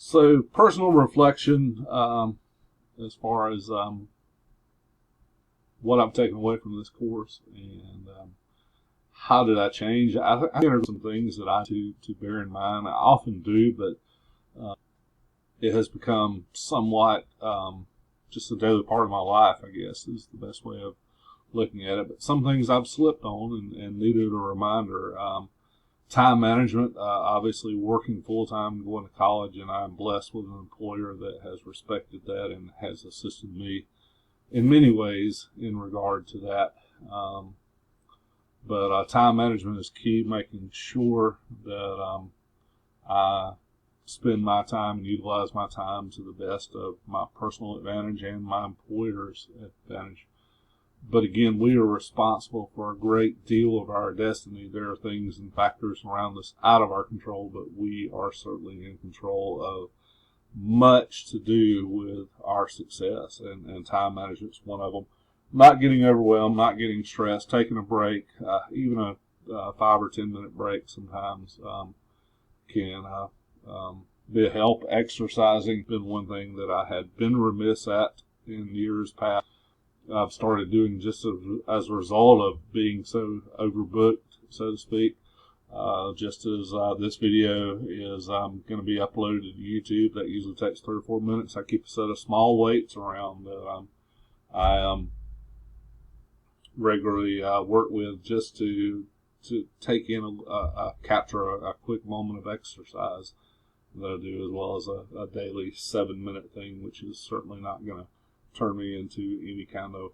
So personal reflection, as far as what I'm taking away from this course and how did I change. I entered some things that I to bear in mind. I often do, but it has become somewhat just a daily part of my life, I guess, is the best way of looking at it. But some things I've slipped on and needed a reminder. Time management, obviously working full-time, going to college, and I'm blessed with an employer that has respected that and has assisted me in many ways in regard to that. But time management is key, making sure that I spend my time and utilize my time to the best of my personal advantage and my employer's advantage. But again, we are responsible for a great deal of our destiny. There are things and factors around us out of our control, but we are certainly in control of much to do with our success, and time management is one of them. Not getting overwhelmed, not getting stressed, taking a break, even a 5 or 10 minute break sometimes can be a help. Exercising has been one thing that I had been remiss at in years past. I've started doing just as a result of being so overbooked, so to speak. Just as this video is going to be uploaded to YouTube, that usually takes 3 or 4 minutes. I keep a set of small weights around that I regularly work with just to take in capture a quick moment of exercise that I do, as well as a daily 7-minute thing, which is certainly not going to turn me into any kind of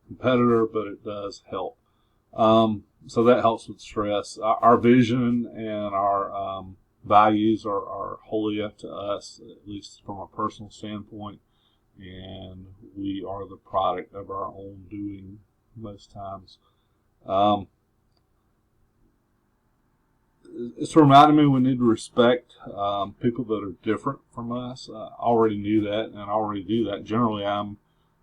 competitor, but it does help. So that helps with stress. Our vision and our values are wholly up to us, at least from a personal standpoint, and we are the product of our own doing most times. It's reminding me we need to respect people that are different from us. I already knew that, and I already do that. Generally, I'm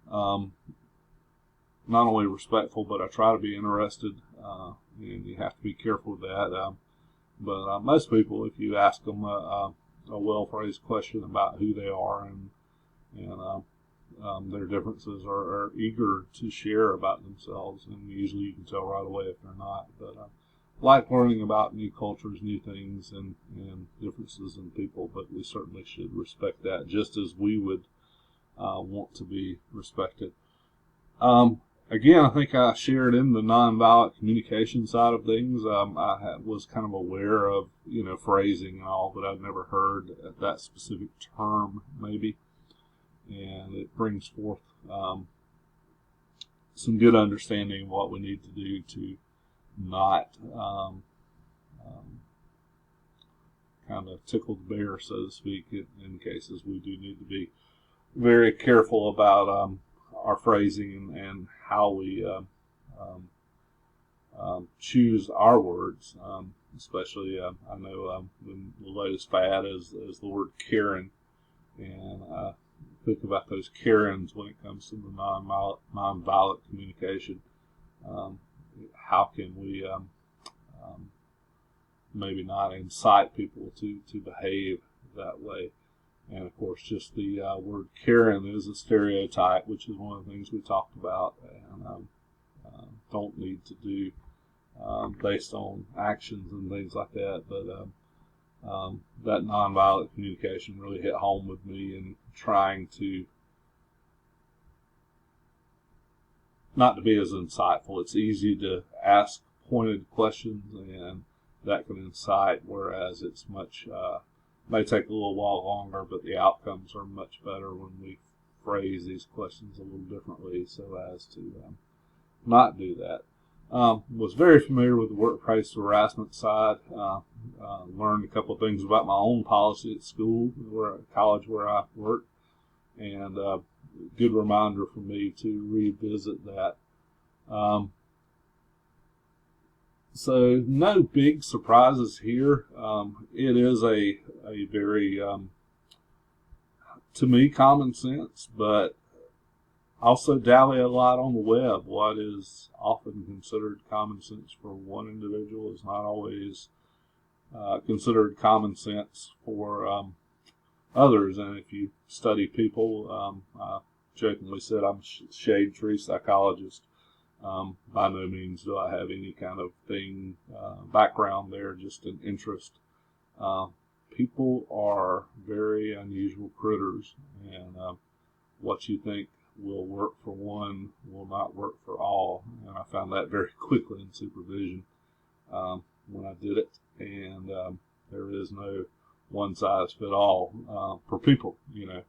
not only respectful, but I try to be interested, and you have to be careful with that. But most people, if you ask them a well-phrased question about who they are and their differences, are eager to share about themselves, and usually you can tell right away if they're not. But like learning about new cultures, new things, and differences in people, but we certainly should respect that just as we would want to be respected. Again, I think I shared in the nonviolent communication side of things. I was kind of aware of, phrasing and all, but I'd never heard that specific term, maybe. And it brings forth some good understanding of what we need to do to not kind of tickle the bear, so to speak, in cases we do need to be very careful about our phrasing and how we choose our words. Especially, I know the latest fad is the word Karen, and think about those Karens when it comes to the nonviolent communication. How can we maybe not incite people to behave that way? And of course, just the word Karen is a stereotype, which is one of the things we talked about and don't need to do based on actions and things like that. But that nonviolent communication really hit home with me in trying to not to be as insightful. It's easy to ask pointed questions, and that can incite, whereas it's much may take a little while longer, but the outcomes are much better when we phrase these questions a little differently so as to not do that. Was very familiar with the workplace harassment side. Learned a couple of things about my own policy at school, college where I worked, and good reminder for me to revisit that. So no big surprises here. It is a very, to me, common sense, but also dally a lot on the web. What is often considered common sense for one individual is not always considered common sense for others. And if you study people, I jokingly said I'm a shade tree psychologist. By no means do I have any kind of background there, just an interest. People are very unusual critters, and what you think will work for one will not work for all. And I found that very quickly in supervision when I did it. And there is no one size fit all for people. You know,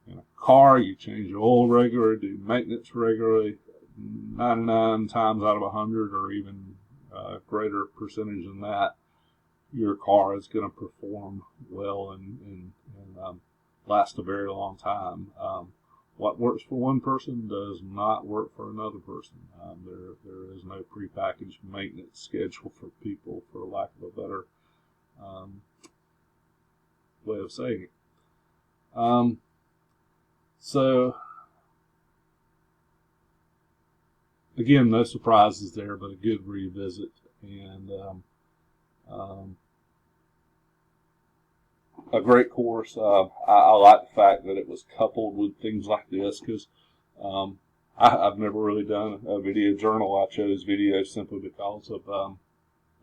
in a car, you change your oil regularly, do maintenance regularly. 99 times out of 100, or even a greater percentage than that, your car is going to perform well and last a very long time. What works for one person does not work for another person. There is no prepackaged maintenance schedule for people, for lack of a better way of saying it. So, again, no surprises there, but a good revisit. And a great course. I like the fact that it was coupled with things like this, because I've never really done a video journal. I chose video simply because of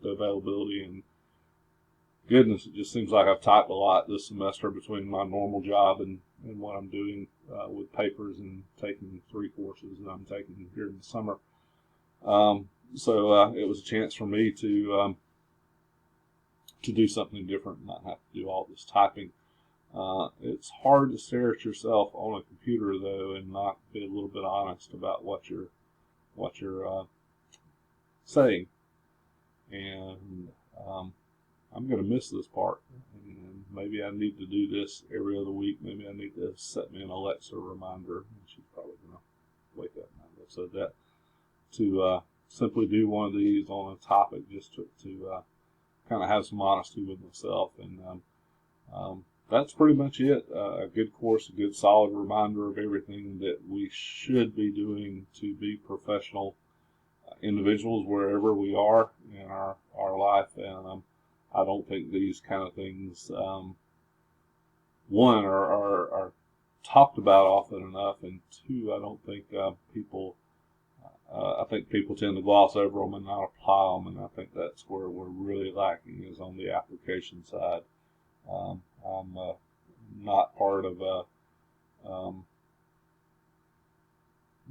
the availability, and goodness, it just seems like I've typed a lot this semester between my normal job and what I'm doing with papers and taking 3 courses that I'm taking here in the summer. So it was a chance for me to do something different and not have to do all this typing. It's hard to stare at yourself on a computer, though, and not be a little bit honest about what you're saying. And I'm going to miss this part. And maybe I need to do this every other week. Maybe I need to set me an Alexa reminder. She's probably going to wake up now that I've said that. To simply do one of these on a topic, just to kind of have some honesty with myself. And that's pretty much it. A good course, a good solid reminder of everything that we should be doing to be professional individuals wherever we are in our life. And I don't think these kind of things, one, are talked about often enough, and two, I don't think people tend to gloss over them and not apply them, and I think that's where we're really lacking, is on the application side. I'm not part of a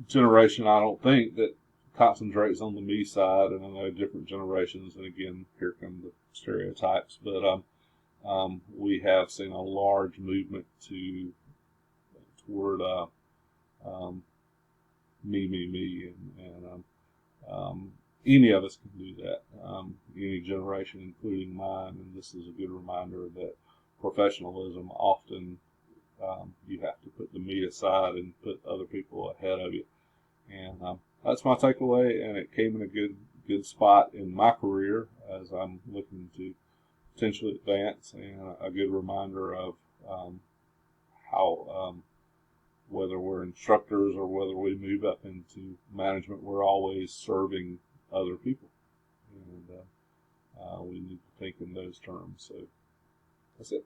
generation, I don't think, that concentrates on the me side, and I know different generations, and again, here come the stereotypes, but we have seen a large movement toward me, and any of us can do that, any generation, including mine, and this is a good reminder that professionalism often, you have to put the me aside and put other people ahead of you, and that's my takeaway, and it came in a good spot in my career as I'm looking to potentially advance, and a good reminder of how whether we're instructors or whether we move up into management, we're always serving other people, and we need to think in those terms. So that's it.